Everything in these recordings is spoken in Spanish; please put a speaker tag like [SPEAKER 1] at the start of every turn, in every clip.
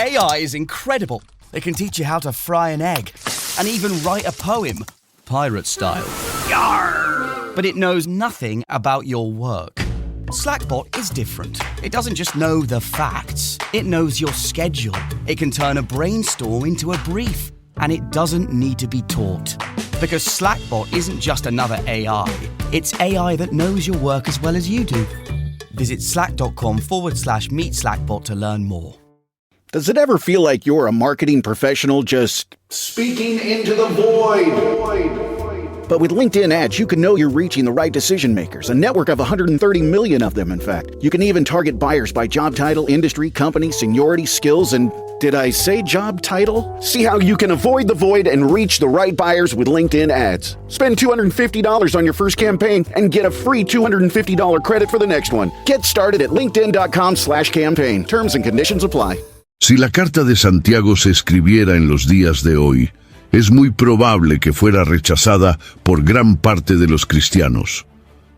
[SPEAKER 1] AI is incredible. It can teach you how to fry an egg and even write a poem, pirate style. Yarr! But it knows nothing about your work. Slackbot is different. It doesn't just know the facts. It knows your schedule. It can turn a brainstorm into a brief. And it doesn't need to be taught. Because Slackbot isn't just another AI. It's AI that knows your work as well as you do. Visit slack.com/meet Slackbot to learn more.
[SPEAKER 2] Does it ever feel like you're a marketing professional just speaking into the void? But with LinkedIn ads, you can know you're reaching the right decision makers, a network of 130 million of them, in fact. You can even target buyers by job title, industry, company, seniority, skills, and did I say job title? See how you can avoid the void and reach the right buyers with LinkedIn ads. Spend $250 on your first campaign and get a free $250 credit for the next one. Get started at linkedin.com/campaign. Terms and conditions apply.
[SPEAKER 3] Si la carta de Santiago se escribiera en los días de hoy, es muy probable que fuera rechazada por gran parte de los cristianos.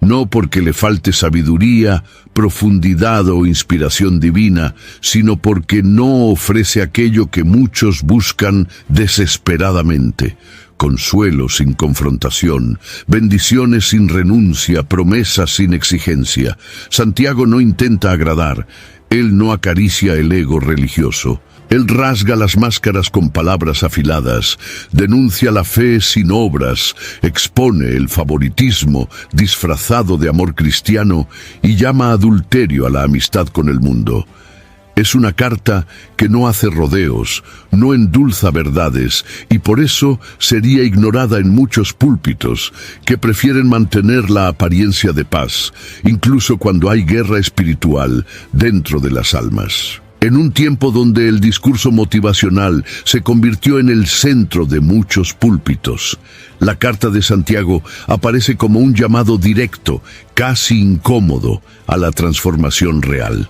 [SPEAKER 3] No porque le falte sabiduría, profundidad o inspiración divina, sino porque no ofrece aquello que muchos buscan desesperadamente: consuelo sin confrontación, bendiciones sin renuncia, promesas sin exigencia. Santiago no intenta agradar. Él no acaricia el ego religioso. Él rasga las máscaras con palabras afiladas, denuncia la fe sin obras, expone el favoritismo disfrazado de amor cristiano y llama adulterio a la amistad con el mundo. Es una carta que no hace rodeos, no endulza verdades y por eso sería ignorada en muchos púlpitos que prefieren mantener la apariencia de paz, incluso cuando hay guerra espiritual dentro de las almas. En un tiempo donde el discurso motivacional se convirtió en el centro de muchos púlpitos, la carta de Santiago aparece como un llamado directo, casi incómodo, a la transformación real.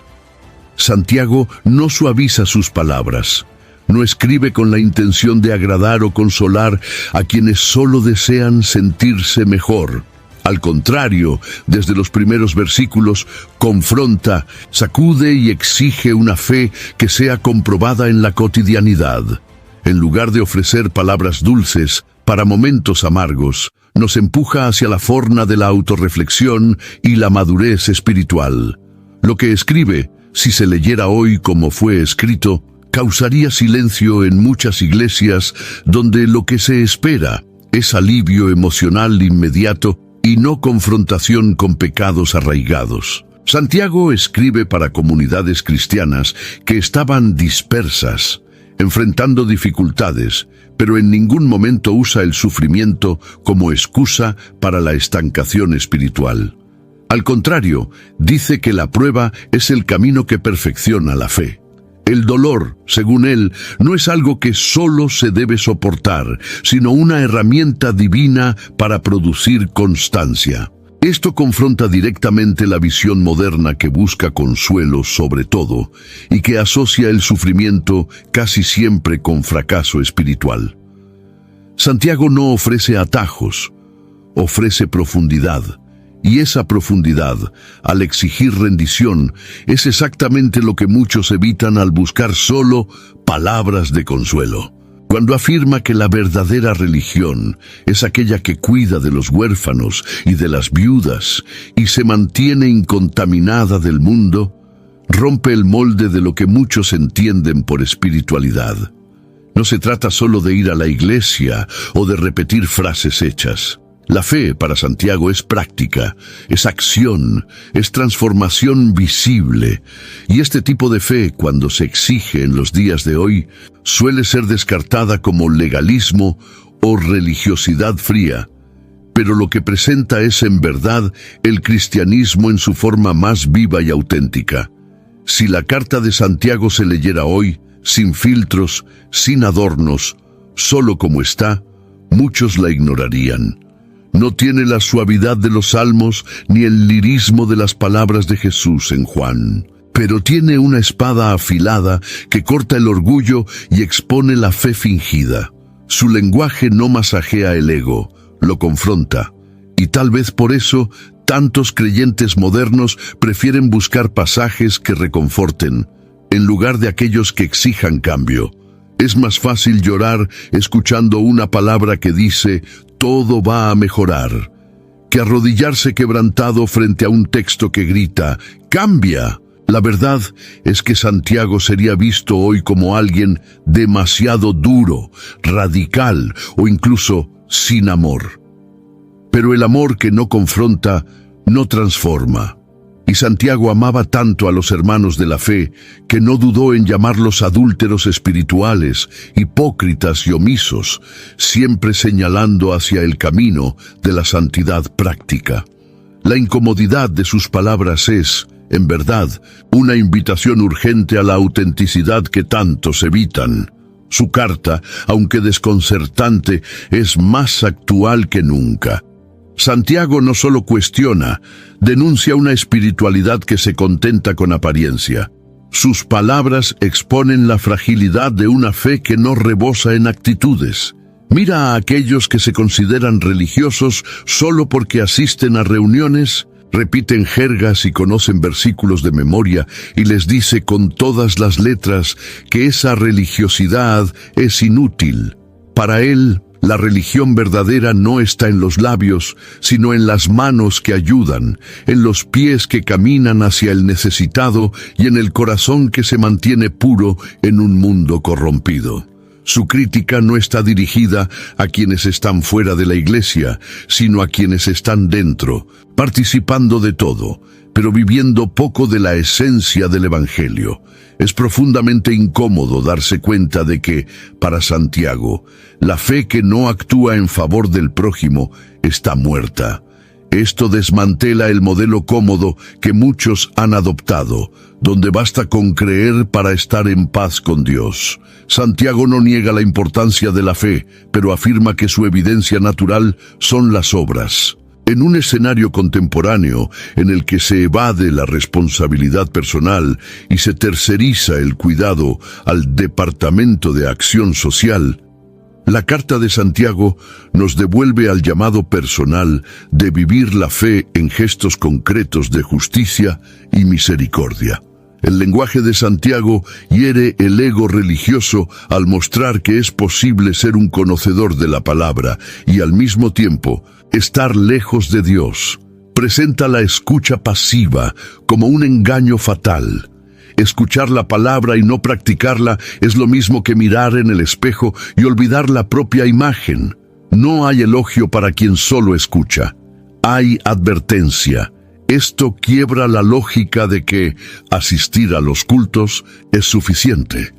[SPEAKER 3] Santiago no suaviza sus palabras, no escribe con la intención de agradar o consolar a quienes solo desean sentirse mejor. Al contrario, desde los primeros versículos, confronta, sacude y exige una fe que sea comprobada en la cotidianidad. En lugar de ofrecer palabras dulces para momentos amargos, nos empuja hacia la forma de la autorreflexión y la madurez espiritual. Lo que escribe, si se leyera hoy como fue escrito, causaría silencio en muchas iglesias donde lo que se espera es alivio emocional inmediato y no confrontación con pecados arraigados. Santiago escribe para comunidades cristianas que estaban dispersas, enfrentando dificultades, pero en ningún momento usa el sufrimiento como excusa para la estancación espiritual. Al contrario, dice que la prueba es el camino que perfecciona la fe. El dolor, según él, no es algo que solo se debe soportar, sino una herramienta divina para producir constancia. Esto confronta directamente la visión moderna que busca consuelo sobre todo y que asocia el sufrimiento casi siempre con fracaso espiritual. Santiago no ofrece atajos, ofrece profundidad. Y esa profundidad, al exigir rendición, es exactamente lo que muchos evitan al buscar solo palabras de consuelo. Cuando afirma que la verdadera religión es aquella que cuida de los huérfanos y de las viudas y se mantiene incontaminada del mundo, rompe el molde de lo que muchos entienden por espiritualidad. No se trata solo de ir a la iglesia o de repetir frases hechas. La fe para Santiago es práctica, es acción, es transformación visible. Y este tipo de fe, cuando se exige en los días de hoy, suele ser descartada como legalismo o religiosidad fría. Pero lo que presenta es en verdad el cristianismo en su forma más viva y auténtica. Si la carta de Santiago se leyera hoy, sin filtros, sin adornos, solo como está, muchos la ignorarían. No tiene la suavidad de los salmos ni el lirismo de las palabras de Jesús en Juan, pero tiene una espada afilada que corta el orgullo y expone la fe fingida. Su lenguaje no masajea el ego, lo confronta, y tal vez por eso tantos creyentes modernos prefieren buscar pasajes que reconforten, en lugar de aquellos que exijan cambio. Es más fácil llorar escuchando una palabra que dice, todo va a mejorar, que arrodillarse quebrantado frente a un texto que grita, ¡cambia! La verdad es que Santiago sería visto hoy como alguien demasiado duro, radical o incluso sin amor. Pero el amor que no confronta, no transforma. Y Santiago amaba tanto a los hermanos de la fe que no dudó en llamarlos adúlteros espirituales, hipócritas y omisos, siempre señalando hacia el camino de la santidad práctica. La incomodidad de sus palabras es, en verdad, una invitación urgente a la autenticidad que tantos evitan. Su carta, aunque desconcertante, es más actual que nunca. Santiago no solo cuestiona, denuncia una espiritualidad que se contenta con apariencia. Sus palabras exponen la fragilidad de una fe que no rebosa en actitudes. Mira a aquellos que se consideran religiosos solo porque asisten a reuniones, repiten jergas y conocen versículos de memoria y les dice con todas las letras que esa religiosidad es inútil. Para él, la religión verdadera no está en los labios, sino en las manos que ayudan, en los pies que caminan hacia el necesitado y en el corazón que se mantiene puro en un mundo corrompido. Su crítica no está dirigida a quienes están fuera de la iglesia, sino a quienes están dentro, participando de todo, pero viviendo poco de la esencia del Evangelio. Es profundamente incómodo darse cuenta de que, para Santiago, la fe que no actúa en favor del prójimo está muerta. Esto desmantela el modelo cómodo que muchos han adoptado, donde basta con creer para estar en paz con Dios. Santiago no niega la importancia de la fe, pero afirma que su evidencia natural son las obras. En un escenario contemporáneo en el que se evade la responsabilidad personal y se terceriza el cuidado al Departamento de Acción Social, la carta de Santiago nos devuelve al llamado personal de vivir la fe en gestos concretos de justicia y misericordia. El lenguaje de Santiago hiere el ego religioso al mostrar que es posible ser un conocedor de la palabra y al mismo tiempo estar lejos de Dios. Presenta la escucha pasiva como un engaño fatal. Escuchar la palabra y no practicarla es lo mismo que mirar en el espejo y olvidar la propia imagen. No hay elogio para quien solo escucha. Hay advertencia. Esto quiebra la lógica de que asistir a los cultos es suficiente.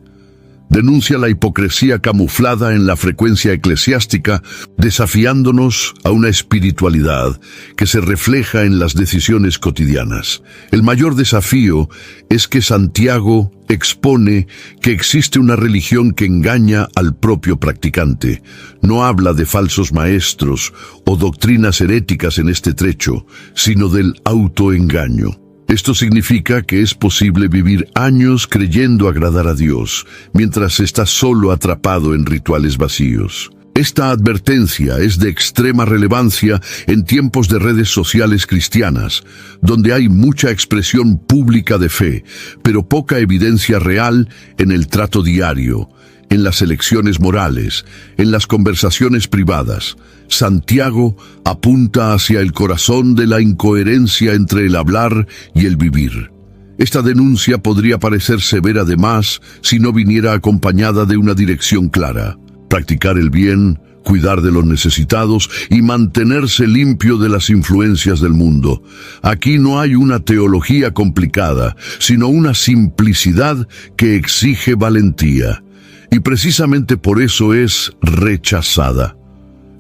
[SPEAKER 3] Denuncia la hipocresía camuflada en la frecuencia eclesiástica, desafiándonos a una espiritualidad que se refleja en las decisiones cotidianas. El mayor desafío es que Santiago expone que existe una religión que engaña al propio practicante. No habla de falsos maestros o doctrinas heréticas en este trecho, sino del autoengaño. Esto significa que es posible vivir años creyendo agradar a Dios, mientras está solo atrapado en rituales vacíos. Esta advertencia es de extrema relevancia en tiempos de redes sociales cristianas, donde hay mucha expresión pública de fe, pero poca evidencia real en el trato diario, en las elecciones morales, en las conversaciones privadas. Santiago apunta hacia el corazón de la incoherencia entre el hablar y el vivir. Esta denuncia podría parecer severa de más si no viniera acompañada de una dirección clara: practicar el bien, cuidar de los necesitados y mantenerse limpio de las influencias del mundo. Aquí no hay una teología complicada, sino una simplicidad que exige valentía. Y precisamente por eso es rechazada.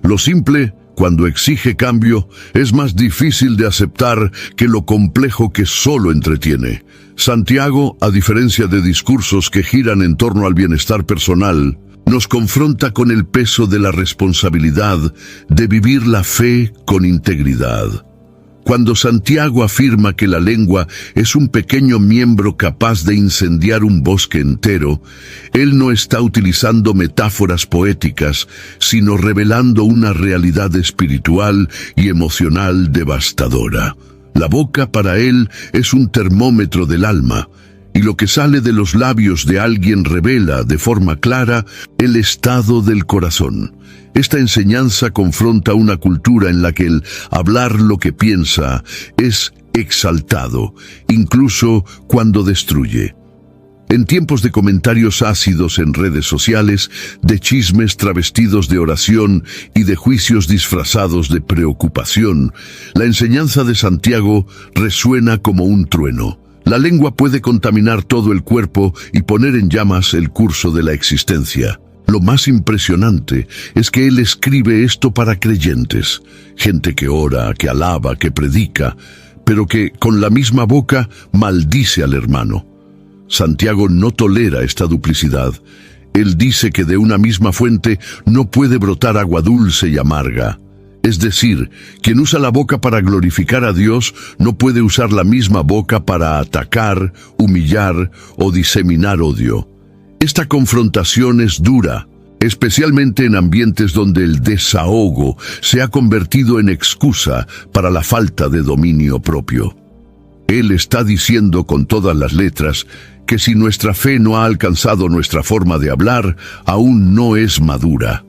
[SPEAKER 3] Lo simple, cuando exige cambio, es más difícil de aceptar que lo complejo que solo entretiene. Santiago, a diferencia de discursos que giran en torno al bienestar personal, nos confronta con el peso de la responsabilidad de vivir la fe con integridad. Cuando Santiago afirma que la lengua es un pequeño miembro capaz de incendiar un bosque entero, él no está utilizando metáforas poéticas, sino revelando una realidad espiritual y emocional devastadora. La boca para él es un termómetro del alma, y lo que sale de los labios de alguien revela de forma clara el estado del corazón. Esta enseñanza confronta una cultura en la que el hablar lo que piensa es exaltado, incluso cuando destruye. En tiempos de comentarios ácidos en redes sociales, de chismes travestidos de oración y de juicios disfrazados de preocupación, la enseñanza de Santiago resuena como un trueno. La lengua puede contaminar todo el cuerpo y poner en llamas el curso de la existencia. Lo más impresionante es que él escribe esto para creyentes, gente que ora, que alaba, que predica, pero que con la misma boca maldice al hermano. Santiago no tolera esta duplicidad. Él dice que de una misma fuente no puede brotar agua dulce y amarga. Es decir, quien usa la boca para glorificar a Dios no puede usar la misma boca para atacar, humillar o diseminar odio. Esta confrontación es dura, especialmente en ambientes donde el desahogo se ha convertido en excusa para la falta de dominio propio. Él está diciendo con todas las letras que si nuestra fe no ha alcanzado nuestra forma de hablar, aún no es madura.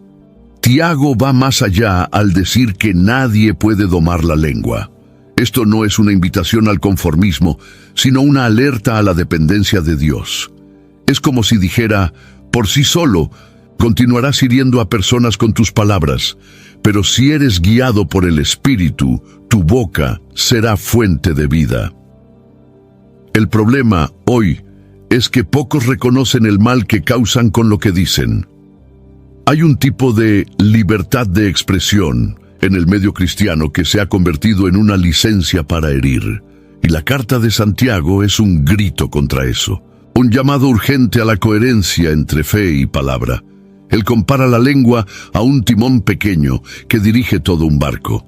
[SPEAKER 3] Tiago va más allá al decir que nadie puede domar la lengua. Esto no es una invitación al conformismo, sino una alerta a la dependencia de Dios. Es como si dijera, por sí solo, continuarás hiriendo a personas con tus palabras, pero si eres guiado por el Espíritu, tu boca será fuente de vida. El problema hoy es que pocos reconocen el mal que causan con lo que dicen. Hay un tipo de libertad de expresión en el medio cristiano que se ha convertido en una licencia para herir, y la carta de Santiago es un grito contra eso, un llamado urgente a la coherencia entre fe y palabra. Él compara la lengua a un timón pequeño que dirige todo un barco.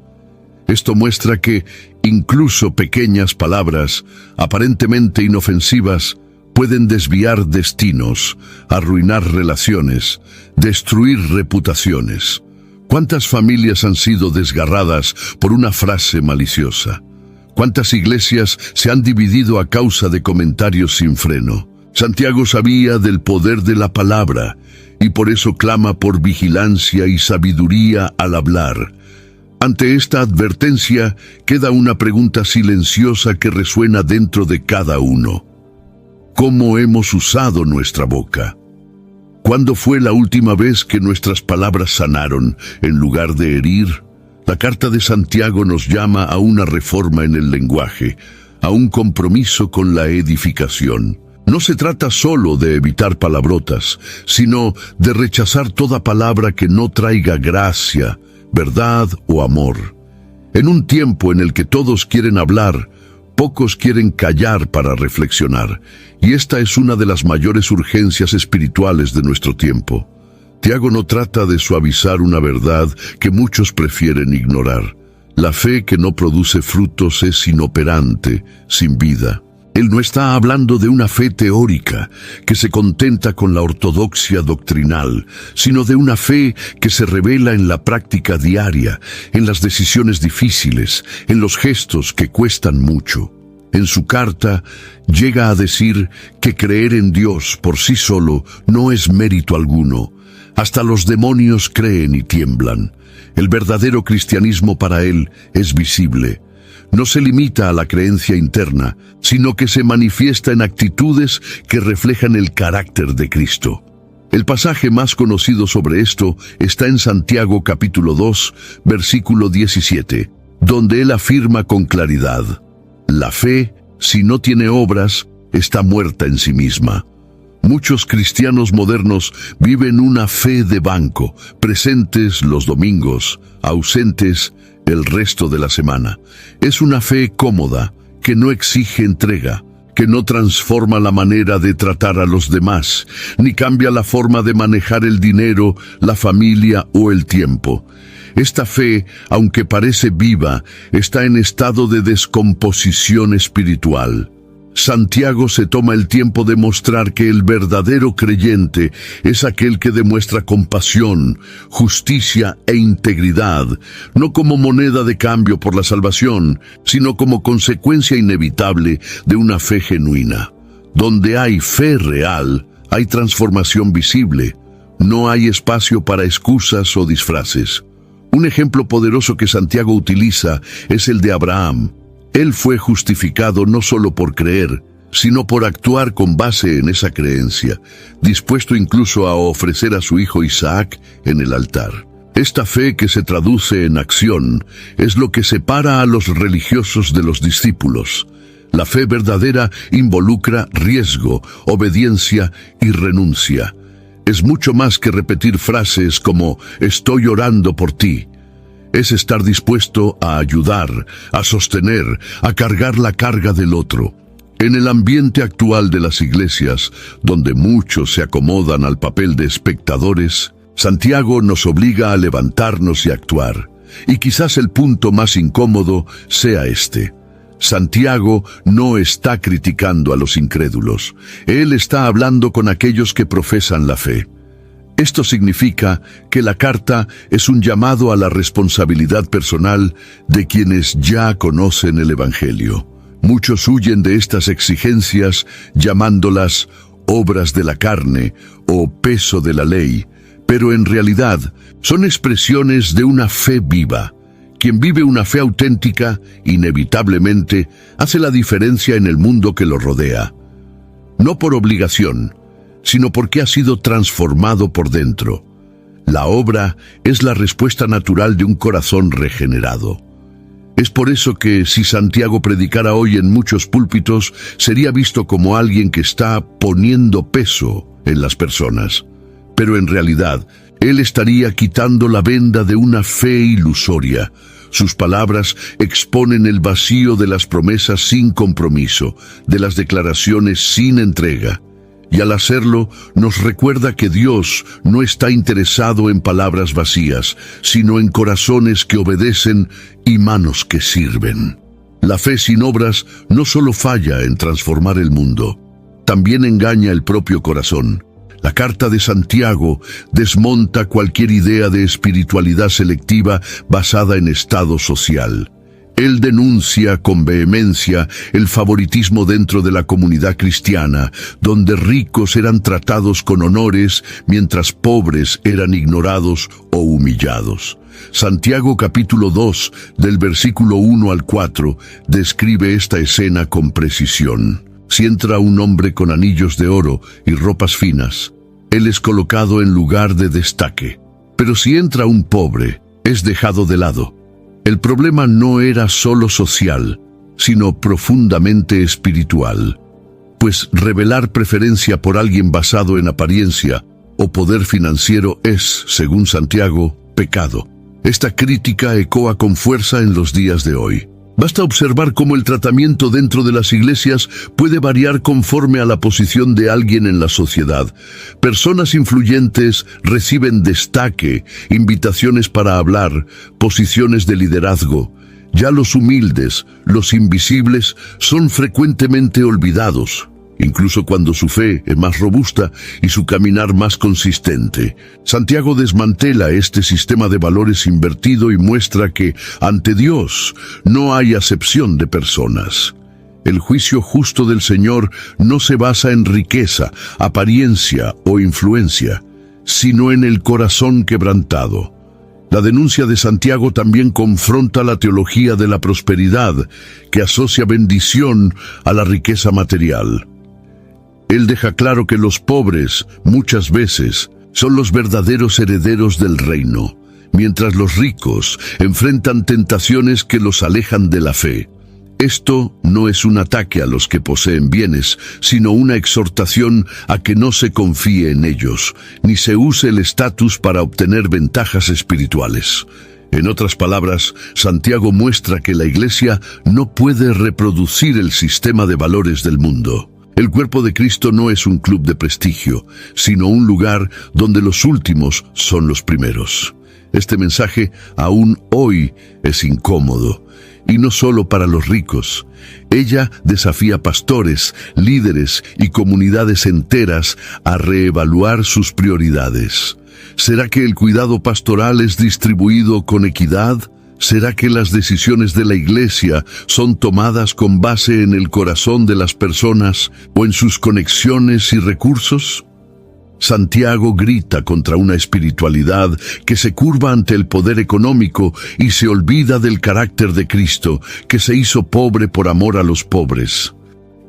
[SPEAKER 3] Esto muestra que incluso pequeñas palabras, aparentemente inofensivas, pueden desviar destinos, arruinar relaciones, destruir reputaciones. ¿Cuántas familias han sido desgarradas por una frase maliciosa? ¿Cuántas iglesias se han dividido a causa de comentarios sin freno? Santiago sabía del poder de la palabra y por eso clama por vigilancia y sabiduría al hablar. Ante esta advertencia queda una pregunta silenciosa que resuena dentro de cada uno. ¿Cómo hemos usado nuestra boca? ¿Cuándo fue la última vez que nuestras palabras sanaron en lugar de herir? La carta de Santiago nos llama a una reforma en el lenguaje, a un compromiso con la edificación. No se trata solo de evitar palabrotas, sino de rechazar toda palabra que no traiga gracia, verdad o amor. En un tiempo en el que todos quieren hablar, pocos quieren callar para reflexionar, y esta es una de las mayores urgencias espirituales de nuestro tiempo. Tiago no trata de suavizar una verdad que muchos prefieren ignorar. La fe que no produce frutos es inoperante, sin vida. Él no está hablando de una fe teórica que se contenta con la ortodoxia doctrinal, sino de una fe que se revela en la práctica diaria, en las decisiones difíciles, en los gestos que cuestan mucho. En su carta llega a decir que creer en Dios por sí solo no es mérito alguno. Hasta los demonios creen y tiemblan. El verdadero cristianismo para él es visible. No se limita a la creencia interna, sino que se manifiesta en actitudes que reflejan el carácter de Cristo. El pasaje más conocido sobre esto está en Santiago capítulo 2, versículo 17, donde él afirma con claridad: la fe, si no tiene obras, está muerta en sí misma. Muchos cristianos modernos viven una fe de banco, presentes los domingos, ausentes el resto de la semana. Es una fe cómoda, que no exige entrega, que no transforma la manera de tratar a los demás, ni cambia la forma de manejar el dinero, la familia o el tiempo. Esta fe, aunque parece viva, está en estado de descomposición espiritual. Santiago se toma el tiempo de mostrar que el verdadero creyente es aquel que demuestra compasión, justicia e integridad, no como moneda de cambio por la salvación, sino como consecuencia inevitable de una fe genuina. Donde hay fe real, hay transformación visible. No hay espacio para excusas o disfraces. Un ejemplo poderoso que Santiago utiliza es el de Abraham. Él fue justificado no solo por creer, sino por actuar con base en esa creencia, dispuesto incluso a ofrecer a su hijo Isaac en el altar. Esta fe que se traduce en acción es lo que separa a los religiosos de los discípulos. La fe verdadera involucra riesgo, obediencia y renuncia. Es mucho más que repetir frases como «estoy orando por ti». Es estar dispuesto a ayudar, a sostener, a cargar la carga del otro. En el ambiente actual de las iglesias, donde muchos se acomodan al papel de espectadores, Santiago nos obliga a levantarnos y actuar. Y quizás el punto más incómodo sea este. Santiago no está criticando a los incrédulos. Él está hablando con aquellos que profesan la fe. Esto significa que la carta es un llamado a la responsabilidad personal de quienes ya conocen el Evangelio. Muchos huyen de estas exigencias llamándolas obras de la carne o peso de la ley, pero en realidad son expresiones de una fe viva. Quien vive una fe auténtica, inevitablemente, hace la diferencia en el mundo que lo rodea. No por obligación, sino porque ha sido transformado por dentro. La obra es la respuesta natural de un corazón regenerado. Es por eso que si Santiago predicara hoy en muchos púlpitos, sería visto como alguien que está poniendo peso en las personas. Pero en realidad, él estaría quitando la venda de una fe ilusoria. Sus palabras exponen el vacío de las promesas sin compromiso, de las declaraciones sin entrega. Y al hacerlo, nos recuerda que Dios no está interesado en palabras vacías, sino en corazones que obedecen y manos que sirven. La fe sin obras no solo falla en transformar el mundo, también engaña el propio corazón. La carta de Santiago desmonta cualquier idea de espiritualidad selectiva basada en estado social. Él denuncia con vehemencia el favoritismo dentro de la comunidad cristiana, donde ricos eran tratados con honores mientras pobres eran ignorados o humillados. Santiago capítulo 2, del versículo 1 al 4, describe esta escena con precisión. Si entra un hombre con anillos de oro y ropas finas, él es colocado en lugar de destaque. Pero si entra un pobre, es dejado de lado. El problema no era solo social, sino profundamente espiritual. Pues revelar preferencia por alguien basado en apariencia o poder financiero es, según Santiago, pecado. Esta crítica ecoa con fuerza en los días de hoy. Basta observar cómo el tratamiento dentro de las iglesias puede variar conforme a la posición de alguien en la sociedad. Personas influyentes reciben destaque, invitaciones para hablar, posiciones de liderazgo. Ya los humildes, los invisibles, son frecuentemente olvidados, incluso cuando su fe es más robusta y su caminar más consistente. Santiago desmantela este sistema de valores invertido y muestra que, ante Dios, no hay acepción de personas. El juicio justo del Señor no se basa en riqueza, apariencia o influencia, sino en el corazón quebrantado. La denuncia de Santiago también confronta la teología de la prosperidad, que asocia bendición a la riqueza material. Él deja claro que los pobres, muchas veces, son los verdaderos herederos del reino, mientras los ricos enfrentan tentaciones que los alejan de la fe. Esto no es un ataque a los que poseen bienes, sino una exhortación a que no se confíe en ellos, ni se use el estatus para obtener ventajas espirituales. En otras palabras, Santiago muestra que la Iglesia no puede reproducir el sistema de valores del mundo. El cuerpo de Cristo no es un club de prestigio, sino un lugar donde los últimos son los primeros. Este mensaje aún hoy es incómodo, y no solo para los ricos. Ella desafía pastores, líderes y comunidades enteras a reevaluar sus prioridades. ¿Será que el cuidado pastoral es distribuido con equidad, ¿Será que las decisiones de la Iglesia son tomadas con base en el corazón de las personas o en sus conexiones y recursos? Santiago grita contra una espiritualidad que se curva ante el poder económico y se olvida del carácter de Cristo, que se hizo pobre por amor a los pobres.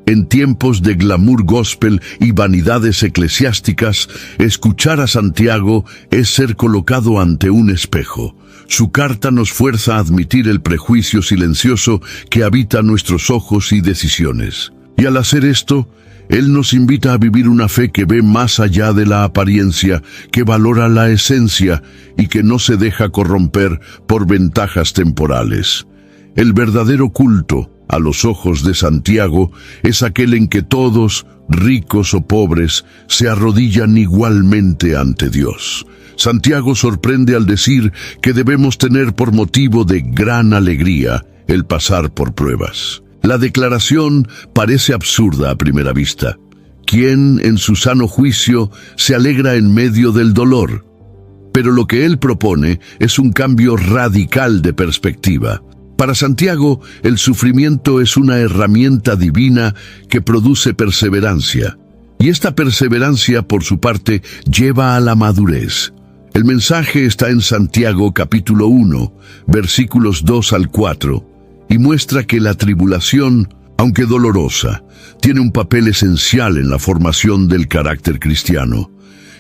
[SPEAKER 3] En tiempos de glamour gospel y vanidades eclesiásticas, escuchar a Santiago es ser colocado ante un espejo. Su carta nos fuerza a admitir el prejuicio silencioso que habita nuestros ojos y decisiones. Y al hacer esto, él nos invita a vivir una fe que ve más allá de la apariencia, que valora la esencia y que no se deja corromper por ventajas temporales. El verdadero culto, a los ojos de Santiago, es aquel en que todos, ricos o pobres, se arrodillan igualmente ante Dios. Santiago sorprende al decir que debemos tener por motivo de gran alegría el pasar por pruebas. La declaración parece absurda a primera vista. ¿Quién, en su sano juicio, se alegra en medio del dolor? Pero lo que él propone es un cambio radical de perspectiva. Para Santiago, el sufrimiento es una herramienta divina que produce perseverancia. Y esta perseverancia, por su parte, lleva a la madurez. El mensaje está en Santiago capítulo 1, versículos 2 al 4, y muestra que la tribulación, aunque dolorosa, tiene un papel esencial en la formación del carácter cristiano.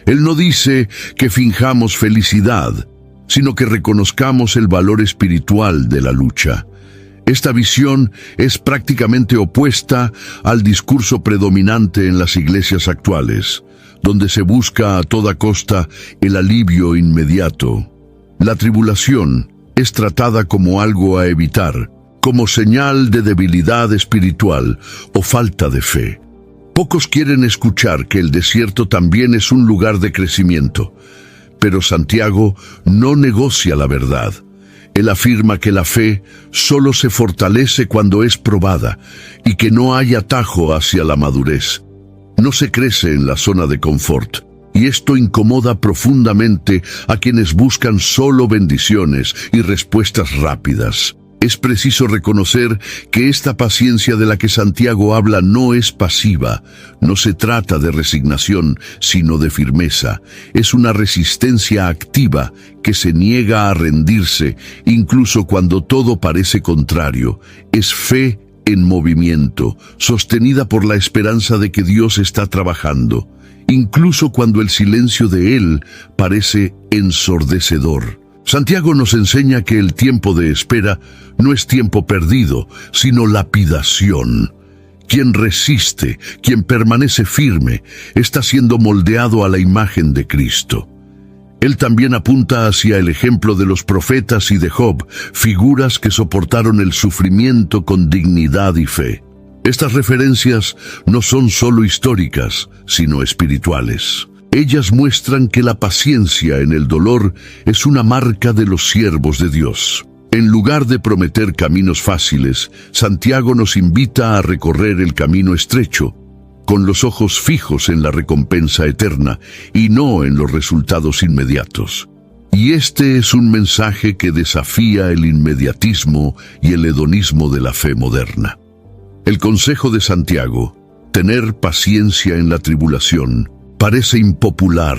[SPEAKER 3] Él no dice que finjamos felicidad, sino que reconozcamos el valor espiritual de la lucha. Esta visión es prácticamente opuesta al discurso predominante en las iglesias actuales, donde se busca a toda costa el alivio inmediato. La tribulación es tratada como algo a evitar, como señal de debilidad espiritual o falta de fe. Pocos quieren escuchar que el desierto también es un lugar de crecimiento, pero Santiago no negocia la verdad. Él afirma que la fe solo se fortalece cuando es probada y que no hay atajo hacia la madurez. No se crece en la zona de confort, y esto incomoda profundamente a quienes buscan solo bendiciones y respuestas rápidas. Es preciso reconocer que esta paciencia de la que Santiago habla no es pasiva, no se trata de resignación, sino de firmeza. Es una resistencia activa que se niega a rendirse, incluso cuando todo parece contrario. Es fe en movimiento, sostenida por la esperanza de que Dios está trabajando, incluso cuando el silencio de Él parece ensordecedor. Santiago nos enseña que el tiempo de espera no es tiempo perdido, sino lapidación. Quien resiste, quien permanece firme, está siendo moldeado a la imagen de Cristo. Él también apunta hacia el ejemplo de los profetas y de Job, figuras que soportaron el sufrimiento con dignidad y fe. Estas referencias no son solo históricas, sino espirituales. Ellas muestran que la paciencia en el dolor es una marca de los siervos de Dios. En lugar de prometer caminos fáciles, Santiago nos invita a recorrer el camino estrecho, con los ojos fijos en la recompensa eterna y no en los resultados inmediatos. Y este es un mensaje que desafía el inmediatismo y el hedonismo de la fe moderna. El consejo de Santiago, tener paciencia en la tribulación, parece impopular,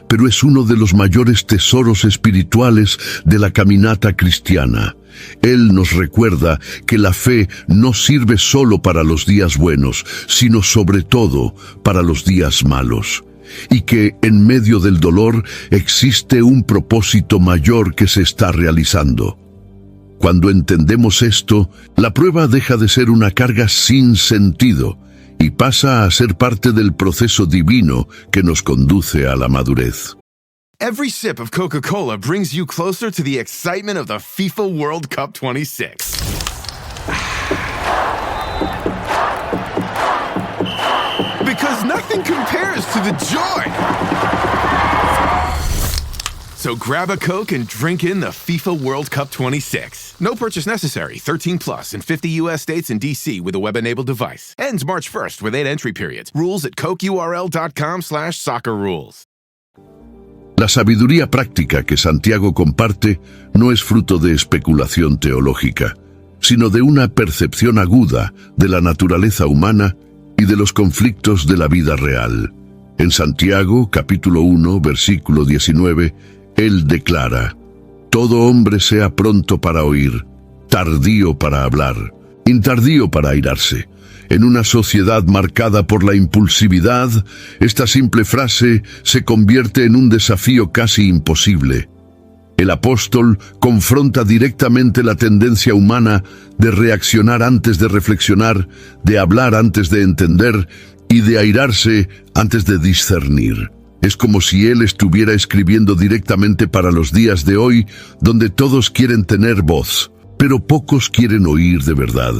[SPEAKER 3] pero es uno de los mayores tesoros espirituales de la caminata cristiana. Él nos recuerda que la fe no sirve solo para los días buenos, sino sobre todo para los días malos, y que en medio del dolor existe un propósito mayor que se está realizando. Cuando entendemos esto, la prueba deja de ser una carga sin sentido y pasa a ser parte del proceso divino que nos conduce a la madurez.
[SPEAKER 4] Every sip of Coca-Cola brings you closer to the excitement of the FIFA World Cup 26. Because nothing compares to the joy. So grab a Coke and drink in the FIFA World Cup 26. No purchase necessary. 13 plus in 50 U.S. states and D.C. with a web-enabled device. Ends March 1st with 8 entry periods. Rules at CokeURL.com/soccerrules.
[SPEAKER 3] La sabiduría práctica que Santiago comparte no es fruto de especulación teológica, sino de una percepción aguda de la naturaleza humana y de los conflictos de la vida real. En Santiago, capítulo 1, versículo 19, él declara: «Todo hombre sea pronto para oír, tardío para hablar, intardío para airarse». En una sociedad marcada por la impulsividad, esta simple frase se convierte en un desafío casi imposible. El apóstol confronta directamente la tendencia humana de reaccionar antes de reflexionar, de hablar antes de entender y de airarse antes de discernir. Es como si él estuviera escribiendo directamente para los días de hoy, donde todos quieren tener voz, pero pocos quieren oír de verdad.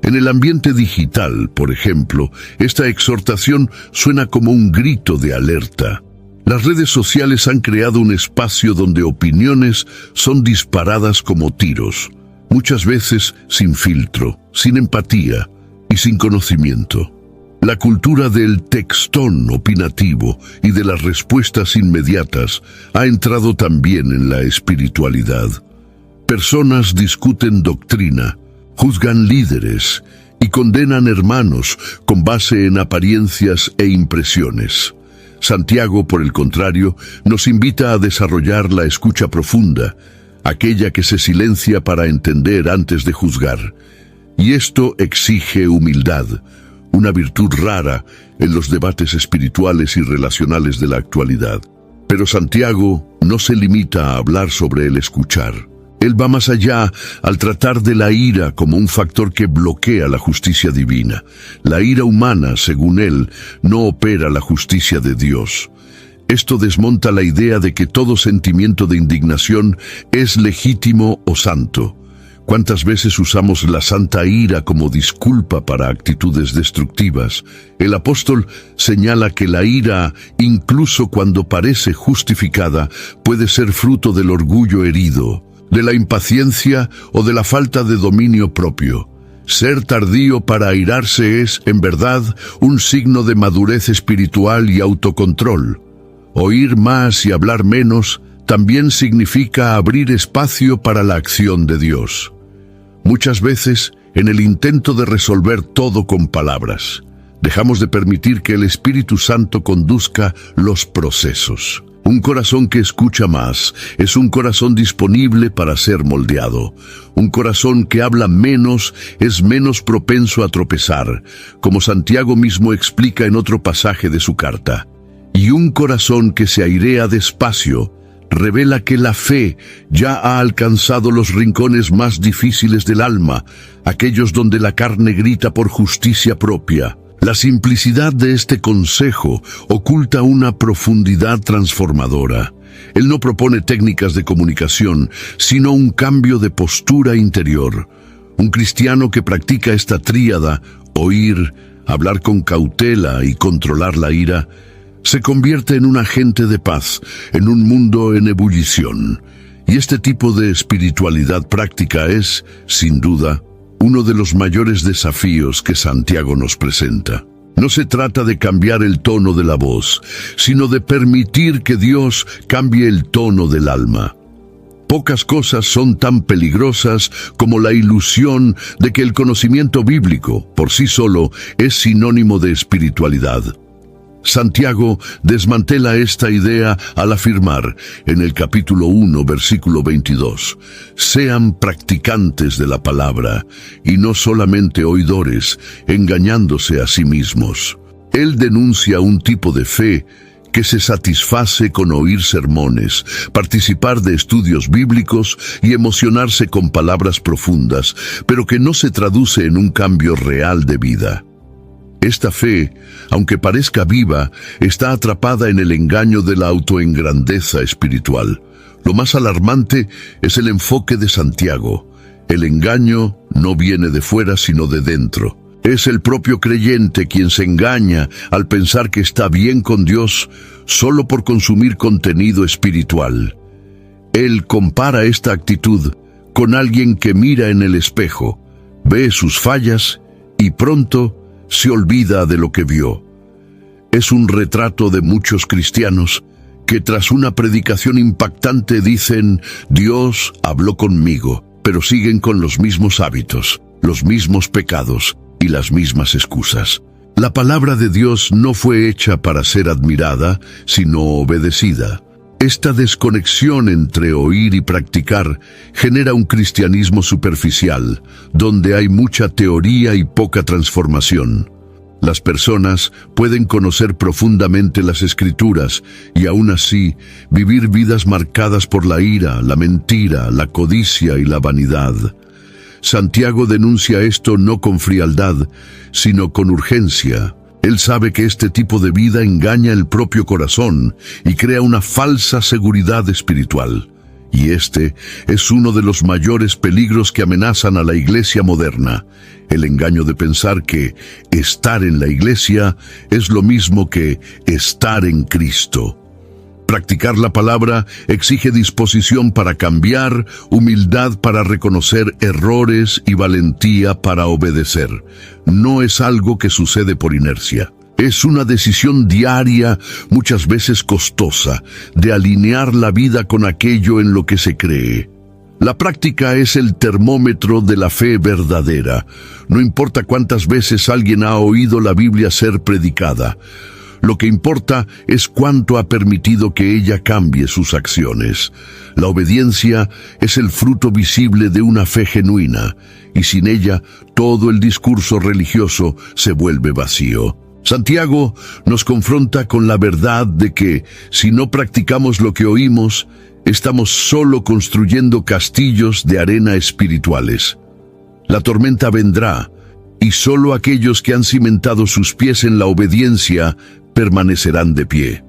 [SPEAKER 3] En el ambiente digital, por ejemplo, esta exhortación suena como un grito de alerta. Las redes sociales han creado un espacio donde opiniones son disparadas como tiros, muchas veces sin filtro, sin empatía y sin conocimiento. La cultura del textón opinativo y de las respuestas inmediatas ha entrado también en la espiritualidad. Personas discuten doctrina, juzgan líderes y condenan hermanos con base en apariencias e impresiones. Santiago, por el contrario, nos invita a desarrollar la escucha profunda, aquella que se silencia para entender antes de juzgar. Y esto exige humildad, una virtud rara en los debates espirituales y relacionales de la actualidad. Pero Santiago no se limita a hablar sobre el escuchar. Él va más allá al tratar de la ira como un factor que bloquea la justicia divina. La ira humana, según él, no opera la justicia de Dios. Esto desmonta la idea de que todo sentimiento de indignación es legítimo o santo. ¿Cuántas veces usamos la santa ira como disculpa para actitudes destructivas? El apóstol señala que la ira, incluso cuando parece justificada, puede ser fruto del orgullo herido, de la impaciencia o de la falta de dominio propio. Ser tardío para airarse es, en verdad, un signo de madurez espiritual y autocontrol. Oír más y hablar menos también significa abrir espacio para la acción de Dios. Muchas veces, en el intento de resolver todo con palabras, dejamos de permitir que el Espíritu Santo conduzca los procesos. Un corazón que escucha más es un corazón disponible para ser moldeado. Un corazón que habla menos es menos propenso a tropezar, como Santiago mismo explica en otro pasaje de su carta. Y un corazón que se airea despacio revela que la fe ya ha alcanzado los rincones más difíciles del alma, aquellos donde la carne grita por justicia propia. La simplicidad de este consejo oculta una profundidad transformadora. Él no propone técnicas de comunicación, sino un cambio de postura interior. Un cristiano que practica esta tríada, oír, hablar con cautela y controlar la ira, se convierte en un agente de paz en un mundo en ebullición. Y este tipo de espiritualidad práctica es, sin duda, uno de los mayores desafíos que Santiago nos presenta. No se trata de cambiar el tono de la voz, sino de permitir que Dios cambie el tono del alma. Pocas cosas son tan peligrosas como la ilusión de que el conocimiento bíblico, por sí solo, es sinónimo de espiritualidad. Santiago desmantela esta idea al afirmar en el capítulo 1, versículo 22, «Sean practicantes de la palabra, y no solamente oidores, engañándose a sí mismos». Él denuncia un tipo de fe que se satisface con oír sermones, participar de estudios bíblicos y emocionarse con palabras profundas, pero que no se traduce en un cambio real de vida. Esta fe, aunque parezca viva, está atrapada en el engaño de la autoengrandeza espiritual. Lo más alarmante es el enfoque de Santiago. El engaño no viene de fuera, sino de dentro. Es el propio creyente quien se engaña al pensar que está bien con Dios solo por consumir contenido espiritual. Él compara esta actitud con alguien que mira en el espejo, ve sus fallas y pronto se olvida de lo que vio. Es un retrato de muchos cristianos que tras una predicación impactante dicen, Dios habló conmigo, pero siguen con los mismos hábitos, los mismos pecados y las mismas excusas. La palabra de Dios no fue hecha para ser admirada, sino obedecida. Esta desconexión entre oír y practicar genera un cristianismo superficial, donde hay mucha teoría y poca transformación. Las personas pueden conocer profundamente las Escrituras y aún así vivir vidas marcadas por la ira, la mentira, la codicia y la vanidad. Santiago denuncia esto no con frialdad, sino con urgencia. Él sabe que este tipo de vida engaña el propio corazón y crea una falsa seguridad espiritual. Y este es uno de los mayores peligros que amenazan a la iglesia moderna, el engaño de pensar que estar en la iglesia es lo mismo que estar en Cristo. Practicar la palabra exige disposición para cambiar, humildad para reconocer errores y valentía para obedecer. No es algo que sucede por inercia. Es una decisión diaria, muchas veces costosa, de alinear la vida con aquello en lo que se cree. La práctica es el termómetro de la fe verdadera. No importa cuántas veces alguien ha oído la Biblia ser predicada. Lo que importa es cuánto ha permitido que ella cambie sus acciones. La obediencia es el fruto visible de una fe genuina, y sin ella todo el discurso religioso se vuelve vacío. Santiago nos confronta con la verdad de que, si no practicamos lo que oímos, estamos solo construyendo castillos de arena espirituales. La tormenta vendrá, y solo aquellos que han cimentado sus pies en la obediencia permanecerán de pie.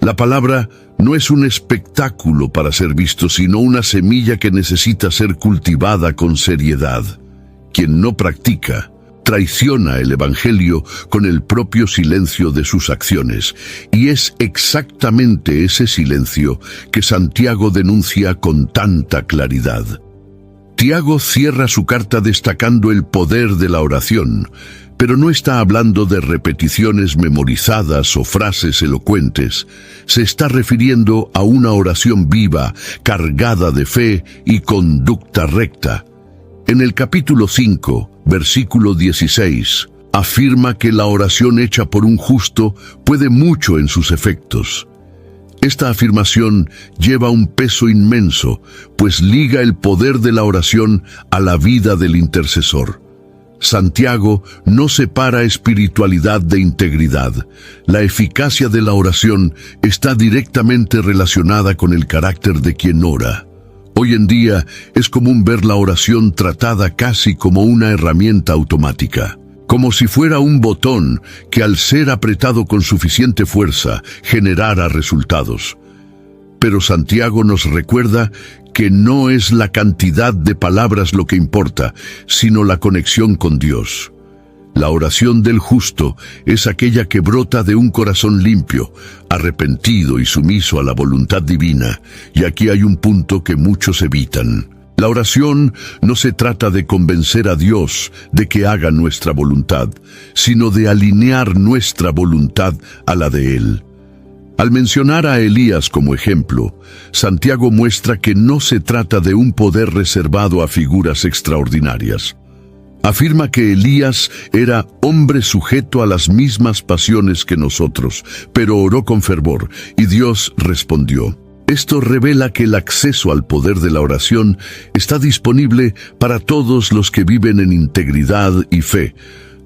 [SPEAKER 3] La palabra no es un espectáculo para ser visto, sino una semilla que necesita ser cultivada con seriedad. Quien no practica, traiciona el Evangelio con el propio silencio de sus acciones, y es exactamente ese silencio que Santiago denuncia con tanta claridad. Tiago cierra su carta destacando el poder de la oración, pero no está hablando de repeticiones memorizadas o frases elocuentes. Se está refiriendo a una oración viva, cargada de fe y conducta recta. En el capítulo 5, versículo 16, afirma que la oración hecha por un justo puede mucho en sus efectos. Esta afirmación lleva un peso inmenso, pues liga el poder de la oración a la vida del intercesor. Santiago no separa espiritualidad de integridad. La eficacia de la oración está directamente relacionada con el carácter de quien ora. Hoy en día es común ver la oración tratada casi como una herramienta automática, como si fuera un botón que al ser apretado con suficiente fuerza generara resultados. Pero Santiago nos recuerda que no es la cantidad de palabras lo que importa, sino la conexión con Dios. La oración del justo es aquella que brota de un corazón limpio, arrepentido y sumiso a la voluntad divina, y aquí hay un punto que muchos evitan. La oración no se trata de convencer a Dios de que haga nuestra voluntad, sino de alinear nuestra voluntad a la de Él. Al mencionar a Elías como ejemplo, Santiago muestra que no se trata de un poder reservado a figuras extraordinarias. Afirma que Elías era hombre sujeto a las mismas pasiones que nosotros, pero oró con fervor, y Dios respondió. Esto revela que el acceso al poder de la oración está disponible para todos los que viven en integridad y fe.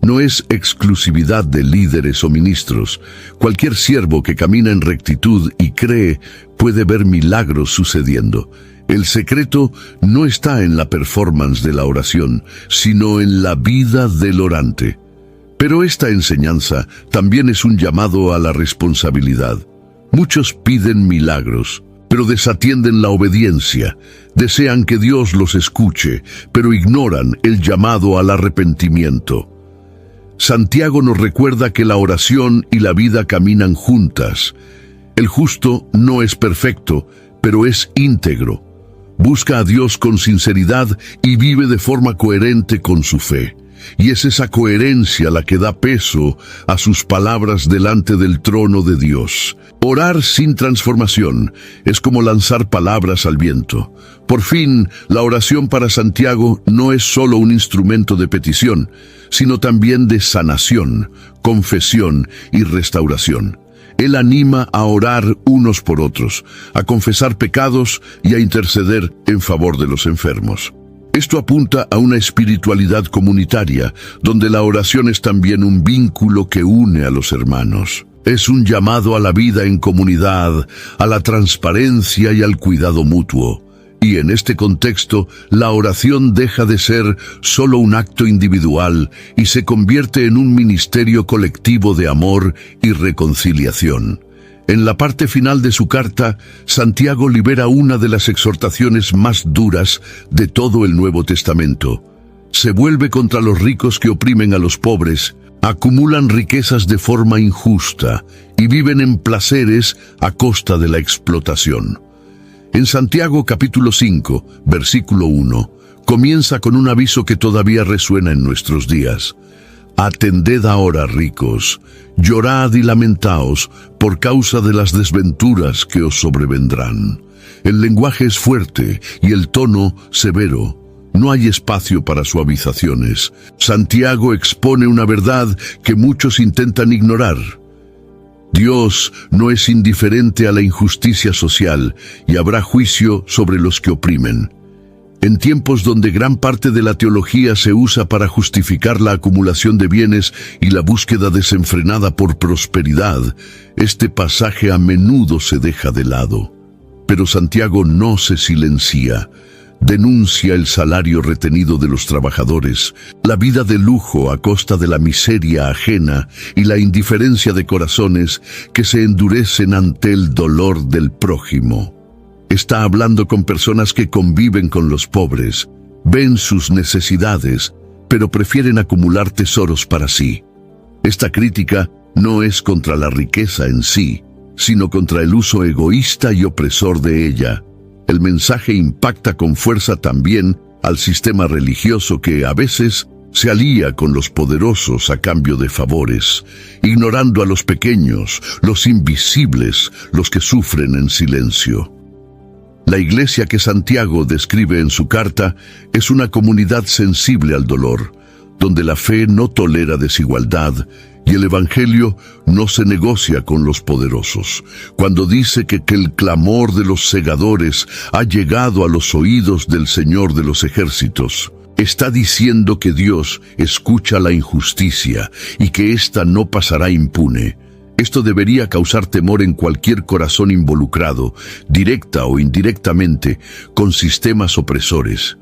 [SPEAKER 3] No es exclusividad de líderes o ministros. Cualquier siervo que camina en rectitud y cree puede ver milagros sucediendo. El secreto no está en la performance de la oración, sino en la vida del orante. Pero esta enseñanza también es un llamado a la responsabilidad. Muchos piden milagros, pero desatienden la obediencia. Desean que Dios los escuche, pero ignoran el llamado al arrepentimiento. Santiago nos recuerda que la oración y la vida caminan juntas. El justo no es perfecto, pero es íntegro. Busca a Dios con sinceridad y vive de forma coherente con su fe. Y es esa coherencia la que da peso a sus palabras delante del trono de Dios. Orar sin transformación es como lanzar palabras al viento. Por fin, la oración para Santiago no es solo un instrumento de petición, sino también de sanación, confesión y restauración. Él anima a orar unos por otros, a confesar pecados y a interceder en favor de los enfermos. Esto apunta a una espiritualidad comunitaria, donde la oración es también un vínculo que une a los hermanos. Es un llamado a la vida en comunidad, a la transparencia y al cuidado mutuo. Y en este contexto, la oración deja de ser solo un acto individual y se convierte en un ministerio colectivo de amor y reconciliación. En la parte final de su carta, Santiago libera una de las exhortaciones más duras de todo el Nuevo Testamento. Se vuelve contra los ricos que oprimen a los pobres, acumulan riquezas de forma injusta y viven en placeres a costa de la explotación. En Santiago capítulo 5, versículo 1, comienza con un aviso que todavía resuena en nuestros días. Atended ahora, ricos, llorad y lamentaos por causa de las desventuras que os sobrevendrán. El lenguaje es fuerte y el tono severo. No hay espacio para suavizaciones. Santiago expone una verdad que muchos intentan ignorar. Dios no es indiferente a la injusticia social y habrá juicio sobre los que oprimen. En tiempos donde gran parte de la teología se usa para justificar la acumulación de bienes y la búsqueda desenfrenada por prosperidad, este pasaje a menudo se deja de lado. Pero Santiago no se silencia. Denuncia el salario retenido de los trabajadores, la vida de lujo a costa de la miseria ajena y la indiferencia de corazones que se endurecen ante el dolor del prójimo. Está hablando con personas que conviven con los pobres, ven sus necesidades, pero prefieren acumular tesoros para sí. Esta crítica no es contra la riqueza en sí, sino contra el uso egoísta y opresor de ella. El mensaje impacta con fuerza también al sistema religioso que a veces se alía con los poderosos a cambio de favores, ignorando a los pequeños, los invisibles, los que sufren en silencio. La iglesia que Santiago describe en su carta es una comunidad sensible al dolor, donde la fe no tolera desigualdad y el evangelio no se negocia con los poderosos. Cuando dice que el clamor de los segadores ha llegado a los oídos del Señor de los ejércitos, está diciendo que Dios escucha la injusticia y que ésta no pasará impune. Esto debería causar temor en cualquier corazón involucrado, directa o indirectamente, con sistemas opresores.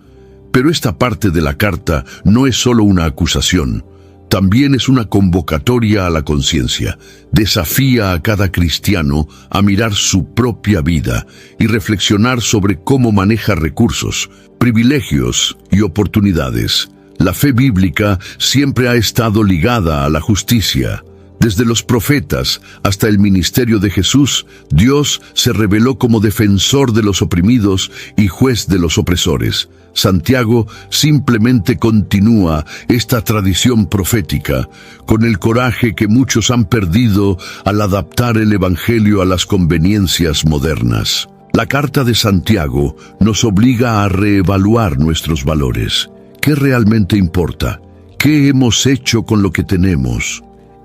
[SPEAKER 3] Pero esta parte de la carta no es solo una acusación, también es una convocatoria a la conciencia. Desafía a cada cristiano a mirar su propia vida y reflexionar sobre cómo maneja recursos, privilegios y oportunidades. La fe bíblica siempre ha estado ligada a la justicia. Desde los profetas hasta el ministerio de Jesús, Dios se reveló como defensor de los oprimidos y juez de los opresores. Santiago simplemente continúa esta tradición profética, con el coraje que muchos han perdido al adaptar el Evangelio a las conveniencias modernas. La carta de Santiago nos obliga a reevaluar nuestros valores. ¿Qué realmente importa? ¿Qué hemos hecho con lo que tenemos?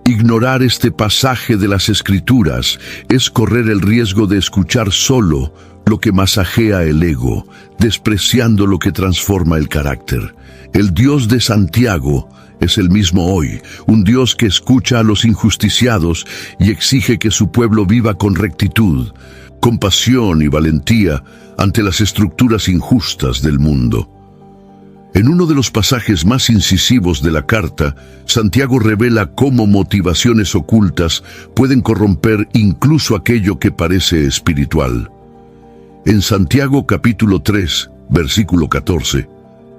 [SPEAKER 3] Ignorar este pasaje de las Escrituras es correr el riesgo de escuchar solo lo que masajea el ego, despreciando lo que transforma el carácter. El Dios de Santiago es el mismo hoy, un Dios que escucha a los injusticiados y exige que su pueblo viva con rectitud, compasión y valentía ante las estructuras injustas del mundo. En uno de los pasajes más incisivos de la carta, Santiago revela cómo motivaciones ocultas pueden corromper incluso aquello que parece espiritual. En Santiago capítulo 3, versículo 14,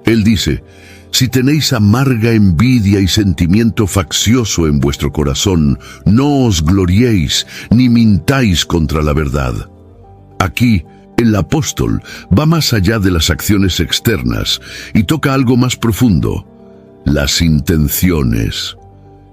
[SPEAKER 3] él dice: «Si tenéis amarga envidia y sentimiento faccioso en vuestro corazón, no os gloriéis ni mintáis contra la verdad». Aquí, el apóstol va más allá de las acciones externas y toca algo más profundo. las intenciones.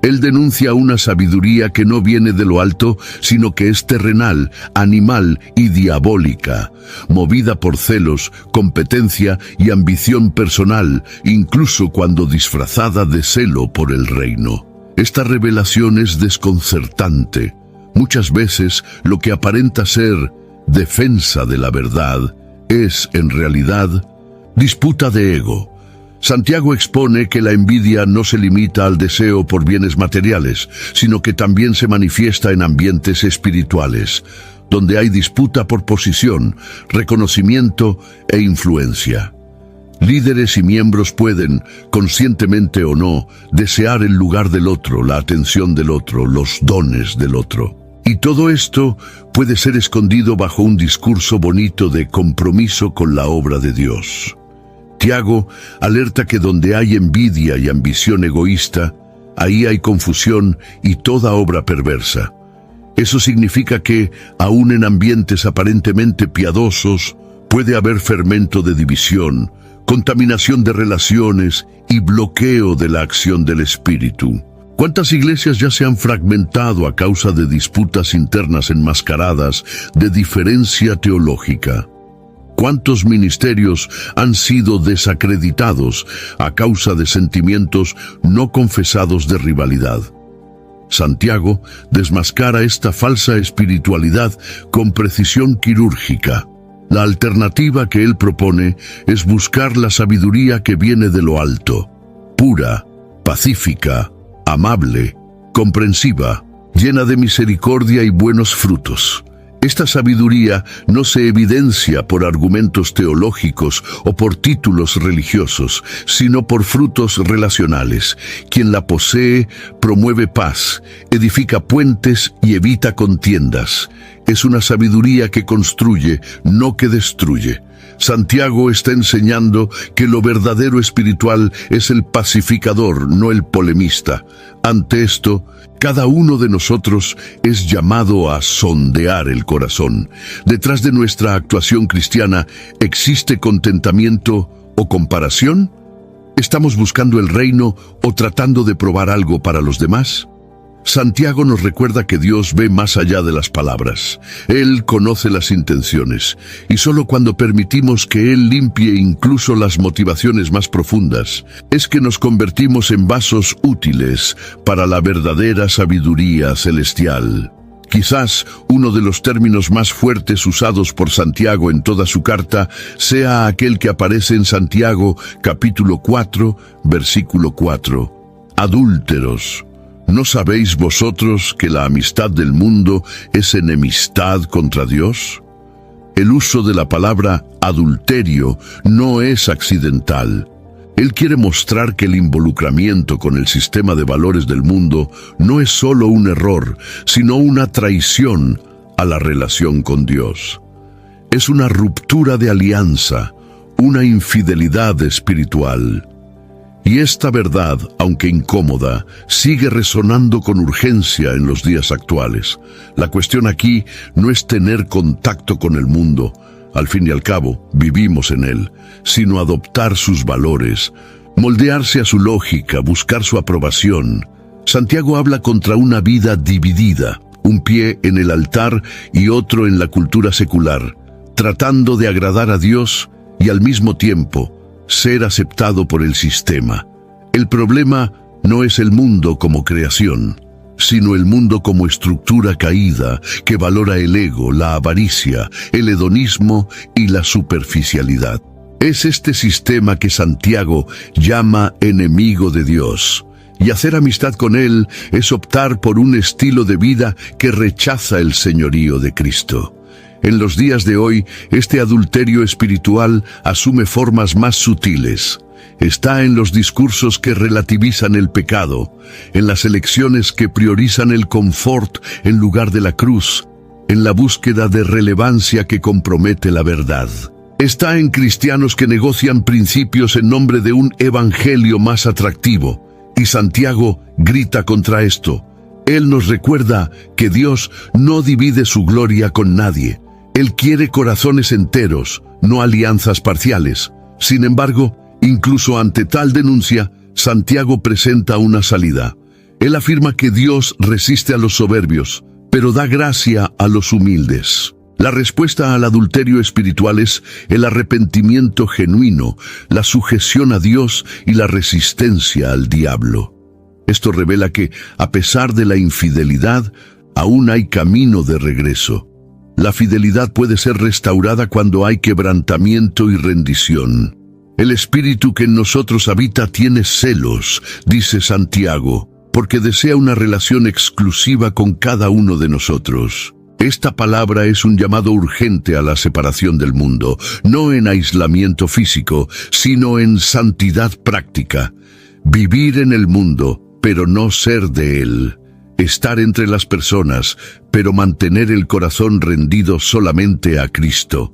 [SPEAKER 3] Él denuncia una sabiduría que no viene de lo alto, sino que es terrenal, animal y diabólica, movida por celos, competencia y ambición personal, incluso cuando disfrazada de celo por el reino. Esta revelación es desconcertante. Muchas veces lo que aparenta ser defensa de la verdad es, en realidad, disputa de ego. Santiago expone que la envidia no se limita al deseo por bienes materiales, sino que también se manifiesta en ambientes espirituales, donde hay disputa por posición, reconocimiento e influencia. Líderes y miembros pueden, conscientemente o no, desear el lugar del otro, la atención del otro, los dones del otro. Y todo esto puede ser escondido bajo un discurso bonito de compromiso con la obra de Dios. Tiago alerta que donde hay envidia y ambición egoísta, ahí hay confusión y toda obra perversa. Eso significa que, aun en ambientes aparentemente piadosos, puede haber fermento de división, contaminación de relaciones y bloqueo de la acción del Espíritu. ¿Cuántas iglesias ya se han fragmentado a causa de disputas internas enmascaradas de diferencia teológica? ¿Cuántos ministerios han sido desacreditados a causa de sentimientos no confesados de rivalidad? Santiago desmascara esta falsa espiritualidad con precisión quirúrgica. La alternativa que él propone es buscar la sabiduría que viene de lo alto, pura, pacífica, amable, comprensiva, llena de misericordia y buenos frutos. Esta sabiduría no se evidencia por argumentos teológicos o por títulos religiosos, sino por frutos relacionales. Quien la posee promueve paz, edifica puentes y evita contiendas. Es una sabiduría que construye, no que destruye. Santiago está enseñando que lo verdadero espiritual es el pacificador, no el polemista. Ante esto, cada uno de nosotros es llamado a sondear el corazón. Detrás de nuestra actuación cristiana, ¿existe contentamiento o comparación? ¿Estamos buscando el reino o tratando de probar algo para los demás? Santiago nos recuerda que Dios ve más allá de las palabras. Él conoce las intenciones, y solo cuando permitimos que Él limpie incluso las motivaciones más profundas, es que nos convertimos en vasos útiles para la verdadera sabiduría celestial. Quizás uno de los términos más fuertes usados por Santiago en toda su carta sea aquel que aparece en Santiago capítulo 4, versículo 4. Adúlteros. ¿No sabéis vosotros que la amistad del mundo es enemistad contra Dios? El uso de la palabra adulterio no es accidental. Él quiere mostrar que el involucramiento con el sistema de valores del mundo no es solo un error, sino una traición a la relación con Dios. Es una ruptura de alianza, una infidelidad espiritual. Y esta verdad, aunque incómoda, sigue resonando con urgencia en los días actuales. La cuestión aquí no es tener contacto con el mundo, al fin y al cabo, vivimos en él, sino adoptar sus valores, moldearse a su lógica, buscar su aprobación. Santiago habla contra una vida dividida, un pie en el altar y otro en la cultura secular, tratando de agradar a Dios y al mismo tiempo ser aceptado por el sistema. El problema no es el mundo como creación, sino el mundo como estructura caída que valora el ego, la avaricia, el hedonismo y la superficialidad. Es este sistema que Santiago llama enemigo de Dios, y hacer amistad con él es optar por un estilo de vida que rechaza el señorío de Cristo. En los días de hoy, este adulterio espiritual asume formas más sutiles. Está en los discursos que relativizan el pecado, en las elecciones que priorizan el confort en lugar de la cruz, en la búsqueda de relevancia que compromete la verdad. Está en cristianos que negocian principios en nombre de un evangelio más atractivo, y Santiago grita contra esto. Él nos recuerda que Dios no divide su gloria con nadie. Él quiere corazones enteros, no alianzas parciales. Sin embargo, incluso ante tal denuncia, Santiago presenta una salida. Él afirma que Dios resiste a los soberbios, pero da gracia a los humildes. La respuesta al adulterio espiritual es el arrepentimiento genuino, la sujeción a Dios y la resistencia al diablo. Esto revela que, a pesar de la infidelidad, aún hay camino de regreso. La fidelidad puede ser restaurada cuando hay quebrantamiento y rendición. El espíritu que en nosotros habita tiene celos, dice Santiago, porque desea una relación exclusiva con cada uno de nosotros. Esta palabra es un llamado urgente a la separación del mundo, no en aislamiento físico, sino en santidad práctica. Vivir en el mundo, pero no ser de él. Estar entre las personas, pero mantener el corazón rendido solamente a Cristo.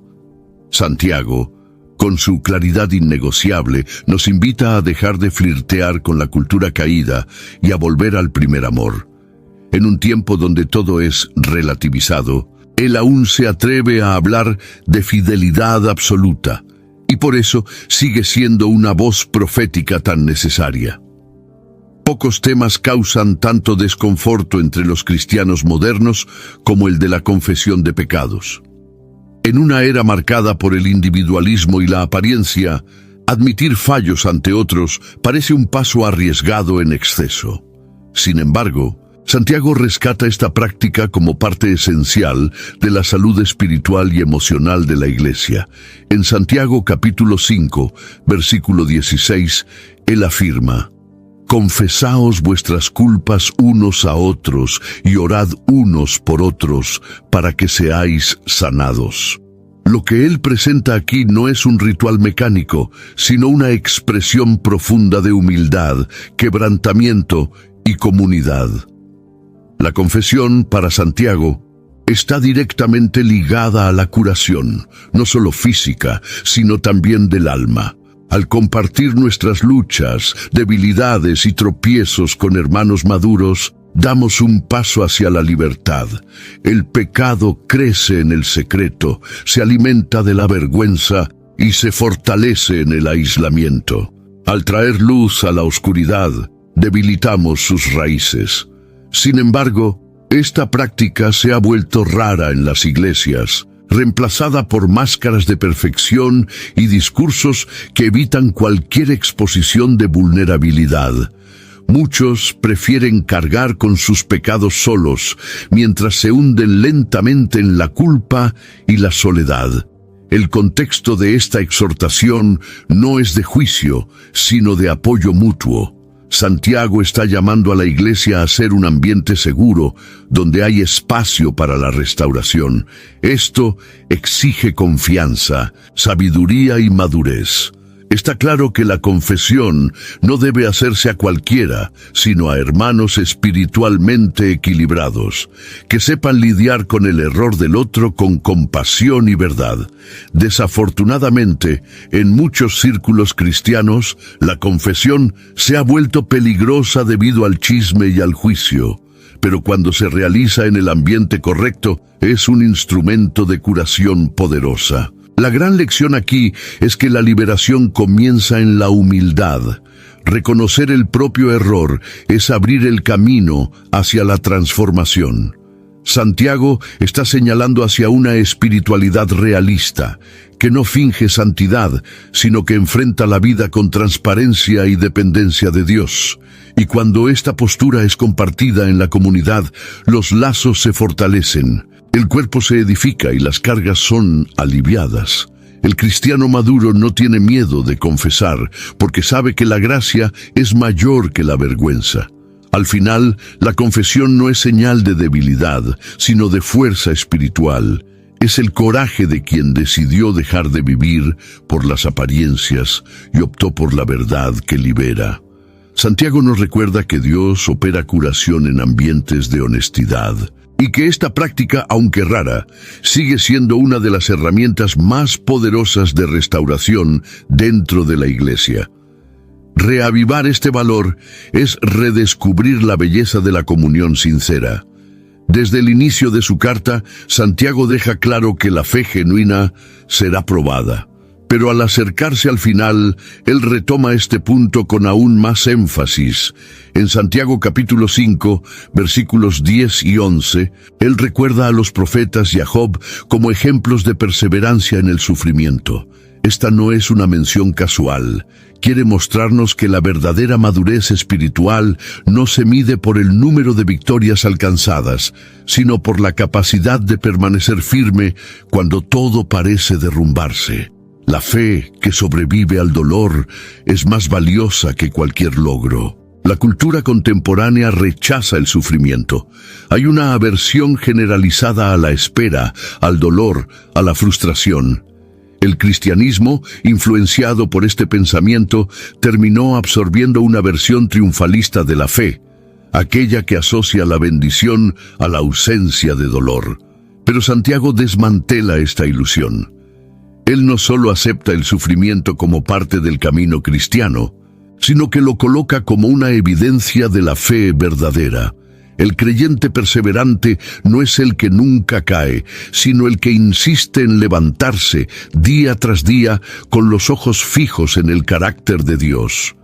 [SPEAKER 3] Santiago, con su claridad innegociable, nos invita a dejar de flirtear con la cultura caída y a volver al primer amor. En un tiempo donde todo es relativizado, él aún se atreve a hablar de fidelidad absoluta, y por eso sigue siendo una voz profética tan necesaria. Pocos temas causan tanto desconforto entre los cristianos modernos como el de la confesión de pecados. En una era marcada por el individualismo y la apariencia, admitir fallos ante otros parece un paso arriesgado en exceso. Sin embargo, Santiago rescata esta práctica como parte esencial de la salud espiritual y emocional de la Iglesia. En Santiago capítulo 5, versículo 16, él afirma: «Confesaos vuestras culpas unos a otros y orad unos por otros para que seáis sanados». Lo que él presenta aquí no es un ritual mecánico, sino una expresión profunda de humildad, quebrantamiento y comunidad. La confesión, para Santiago, está directamente ligada a la curación, no solo física, sino también del alma. Al compartir nuestras luchas, debilidades y tropiezos con hermanos maduros, damos un paso hacia la libertad. El pecado crece en el secreto, se alimenta de la vergüenza y se fortalece en el aislamiento. Al traer luz a la oscuridad, debilitamos sus raíces. Sin embargo, esta práctica se ha vuelto rara en las iglesias, reemplazada por máscaras de perfección y discursos que evitan cualquier exposición de vulnerabilidad. Muchos prefieren cargar con sus pecados solos, mientras se hunden lentamente en la culpa y la soledad. El contexto de esta exhortación no es de juicio, sino de apoyo mutuo. Santiago está llamando a la Iglesia a ser un ambiente seguro, donde hay espacio para la restauración. Esto exige confianza, sabiduría y madurez. Está claro que la confesión no debe hacerse a cualquiera, sino a hermanos espiritualmente equilibrados, que sepan lidiar con el error del otro con compasión y verdad. Desafortunadamente, en muchos círculos cristianos, la confesión se ha vuelto peligrosa debido al chisme y al juicio. Pero cuando se realiza en el ambiente correcto, es un instrumento de curación poderosa. La gran lección aquí es que la liberación comienza en la humildad. Reconocer el propio error es abrir el camino hacia la transformación. Santiago está señalando hacia una espiritualidad realista, que no finge santidad, sino que enfrenta la vida con transparencia y dependencia de Dios. Y cuando esta postura es compartida en la comunidad, los lazos se fortalecen. El cuerpo se edifica y las cargas son aliviadas. El cristiano maduro no tiene miedo de confesar, porque sabe que la gracia es mayor que la vergüenza. Al final, la confesión no es señal de debilidad, sino de fuerza espiritual. Es el coraje de quien decidió dejar de vivir por las apariencias y optó por la verdad que libera. Santiago nos recuerda que Dios opera curación en ambientes de honestidad, y que esta práctica, aunque rara, sigue siendo una de las herramientas más poderosas de restauración dentro de la Iglesia. Reavivar este valor es redescubrir la belleza de la comunión sincera. Desde el inicio de su carta, Santiago deja claro que la fe genuina será probada, Pero al acercarse al final, él retoma este punto con aún más énfasis. En Santiago capítulo 5, versículos 10 y 11, él recuerda a los profetas y a Job como ejemplos de perseverancia en el sufrimiento. Esta no es una mención casual. Quiere mostrarnos que la verdadera madurez espiritual no se mide por el número de victorias alcanzadas, sino por la capacidad de permanecer firme cuando todo parece derrumbarse. La fe que sobrevive al dolor es más valiosa que cualquier logro. La cultura contemporánea rechaza el sufrimiento. Hay una aversión generalizada a la espera, al dolor, a la frustración. El cristianismo, influenciado por este pensamiento, terminó absorbiendo una versión triunfalista de la fe, aquella que asocia la bendición a la ausencia de dolor. Pero Santiago desmantela esta ilusión. Él no solo acepta el sufrimiento como parte del camino cristiano, sino que lo coloca como una evidencia de la fe verdadera. El creyente perseverante no es el que nunca cae, sino el que insiste en levantarse día tras día con los ojos fijos en el carácter de Dios.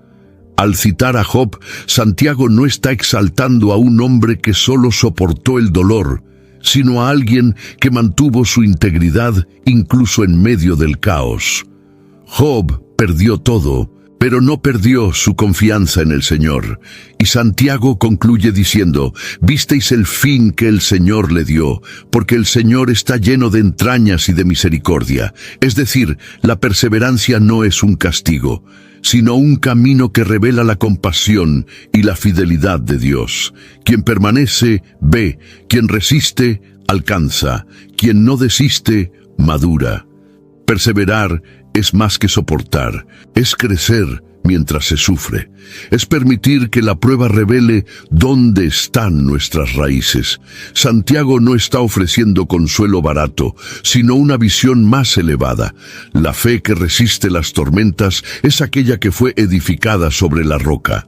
[SPEAKER 3] Al citar a Job, Santiago no está exaltando a un hombre que solo soportó el dolor, sino a alguien que mantuvo su integridad incluso en medio del caos. Job perdió todo, pero no perdió su confianza en el Señor. Y Santiago concluye diciendo: «Visteis el fin que el Señor le dio, porque el Señor está lleno de entrañas y de misericordia». Es decir, la perseverancia no es un castigo, sino un camino que revela la compasión y la fidelidad de Dios. Quien permanece, ve; quien resiste, alcanza; quien no desiste, madura. Perseverar es más que soportar, es crecer mientras se sufre, es permitir que la prueba revele dónde están nuestras raíces. Santiago no está ofreciendo consuelo barato, sino una visión más elevada. La fe que resiste las tormentas es aquella que fue edificada sobre la roca.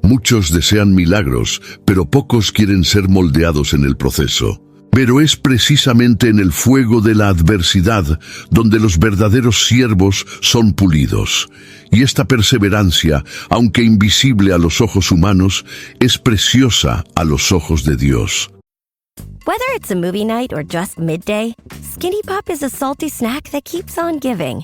[SPEAKER 3] Muchos desean milagros, pero pocos quieren ser moldeados en el proceso. Pero es precisamente en el fuego de la adversidad donde los verdaderos siervos son pulidos. Y esta perseverancia, aunque invisible a los ojos humanos, es preciosa a los ojos de Dios.
[SPEAKER 5] Whether it's a movie night or just midday, Skinny Pop is a salty snack that keeps on giving.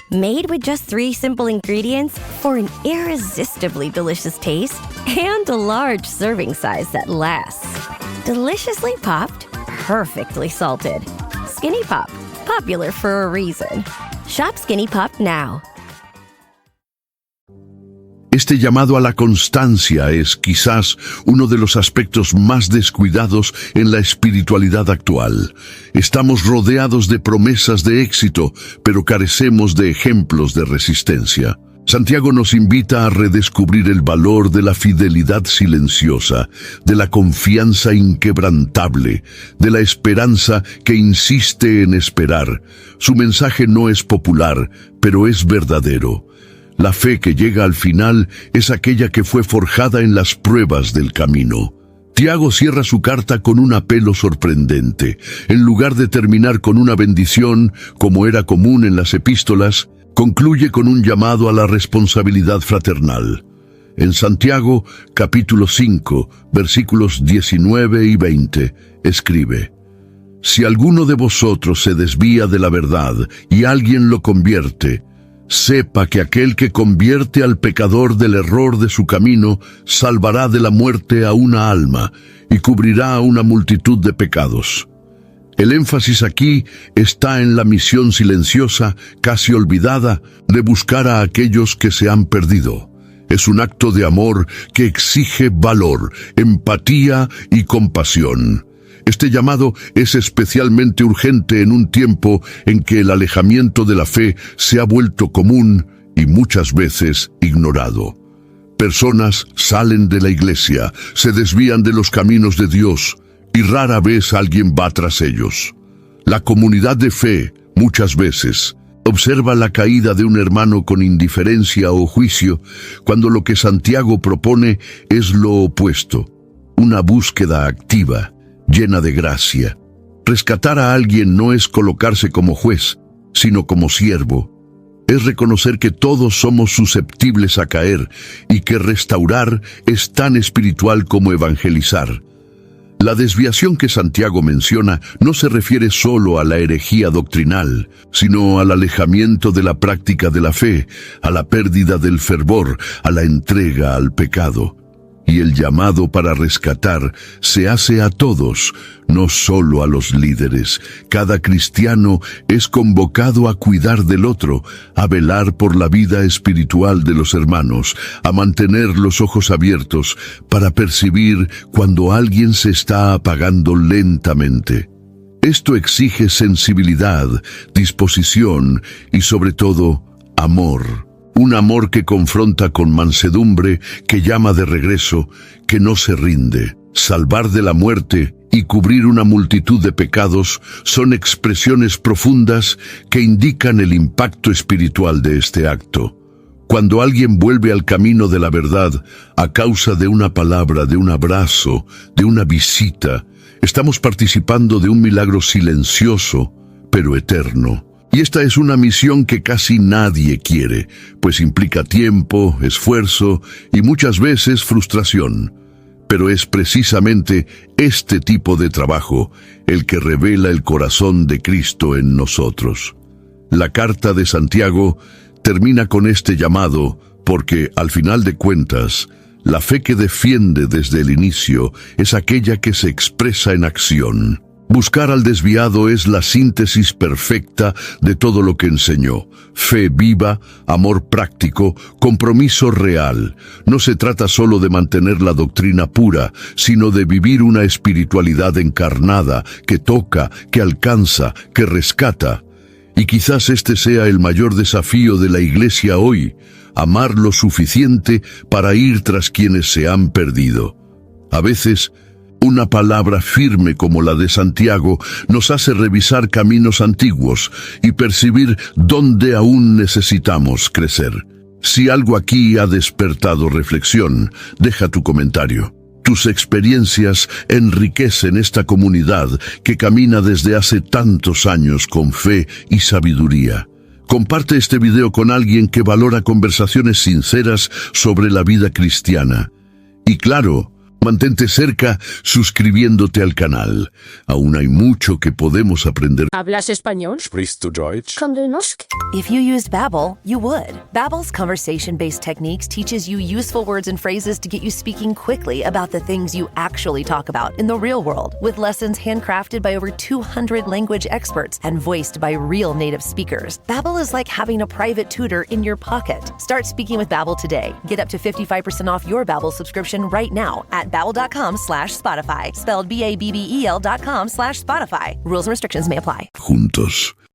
[SPEAKER 5] Made with just 3 simple ingredients for an irresistibly delicious taste and a large serving size that lasts. Deliciously popped, perfectly salted. Skinny Pop, popular for a reason. Shop Skinny Pop now.
[SPEAKER 3] Este llamado a la constancia es quizás uno de los aspectos más descuidados en la espiritualidad actual. Estamos rodeados de promesas de éxito, pero carecemos de ejemplos de resistencia. Santiago nos invita a redescubrir el valor de la fidelidad silenciosa, de la confianza inquebrantable, de la esperanza que insiste en esperar. Su mensaje no es popular, pero es verdadero. La fe que llega al final es aquella que fue forjada en las pruebas del camino. Tiago cierra su carta con un apelo sorprendente. En lugar de terminar con una bendición, como era común en las epístolas, concluye con un llamado a la responsabilidad fraternal. En Santiago, capítulo 5, versículos 19 y 20, escribe: «Si alguno de vosotros se desvía de la verdad y alguien lo convierte, sepa que aquel que convierte al pecador del error de su camino salvará de la muerte a una alma y cubrirá a una multitud de pecados». El énfasis aquí está en la misión silenciosa, casi olvidada, de buscar a aquellos que se han perdido. Es un acto de amor que exige valor, empatía y compasión. Este llamado es especialmente urgente en un tiempo en que el alejamiento de la fe se ha vuelto común y muchas veces ignorado. Personas salen de la iglesia, se desvían de los caminos de Dios, y rara vez alguien va tras ellos. La comunidad de fe, muchas veces, observa la caída de un hermano con indiferencia o juicio, cuando lo que Santiago propone es lo opuesto, una búsqueda activa, llena de gracia. Rescatar a alguien no es colocarse como juez, sino como siervo. Es reconocer que todos somos susceptibles a caer y que restaurar es tan espiritual como evangelizar. La desviación que Santiago menciona no se refiere solo a la herejía doctrinal, sino al alejamiento de la práctica de la fe, a la pérdida del fervor, a la entrega al pecado. Y el llamado para rescatar se hace a todos, no solo a los líderes. Cada cristiano es convocado a cuidar del otro, a velar por la vida espiritual de los hermanos, a mantener los ojos abiertos para percibir cuando alguien se está apagando lentamente. Esto exige sensibilidad, disposición y sobre todo, amor. Un amor que confronta con mansedumbre, que llama de regreso, que no se rinde. Salvar de la muerte y cubrir una multitud de pecados son expresiones profundas que indican el impacto espiritual de este acto. Cuando alguien vuelve al camino de la verdad a causa de una palabra, de un abrazo, de una visita, estamos participando de un milagro silencioso, pero eterno. Y esta es una misión que casi nadie quiere, pues implica tiempo, esfuerzo y muchas veces frustración. Pero es precisamente este tipo de trabajo el que revela el corazón de Cristo en nosotros. La carta de Santiago termina con este llamado porque, al final de cuentas, la fe que defiende desde el inicio es aquella que se expresa en acción. Buscar al desviado es la síntesis perfecta de todo lo que enseñó. Fe viva, amor práctico, compromiso real. No se trata solo de mantener la doctrina pura, sino de vivir una espiritualidad encarnada, que toca, que alcanza, que rescata. Y quizás este sea el mayor desafío de la Iglesia hoy, amar lo suficiente para ir tras quienes se han perdido. A veces, una palabra firme como la de Santiago nos hace revisar caminos antiguos y percibir dónde aún necesitamos crecer. Si algo aquí ha despertado reflexión, deja tu comentario. Tus experiencias enriquecen esta comunidad que camina desde hace tantos años con fe y sabiduría. Comparte este video con alguien que valora conversaciones sinceras sobre la vida cristiana. Y claro, mantente cerca suscribiéndote al canal. Aún hay mucho que podemos aprender.
[SPEAKER 6] ¿Hablas español?
[SPEAKER 7] Sprichst du Deutsch?
[SPEAKER 8] If you used Babbel, you would. Babbel's conversation-based techniques teaches you useful words and phrases to get you speaking quickly about the things you actually talk about in the real world, with lessons handcrafted by over 200 language experts and voiced by real native speakers. Babbel is like having a private tutor in your pocket. Start speaking with Babbel today. Get up to 55% off your Babbel subscription right now at Babbel.com/Spotify. Spelled BABBEL.com/Spotify. Rules and restrictions may apply.
[SPEAKER 3] Juntos.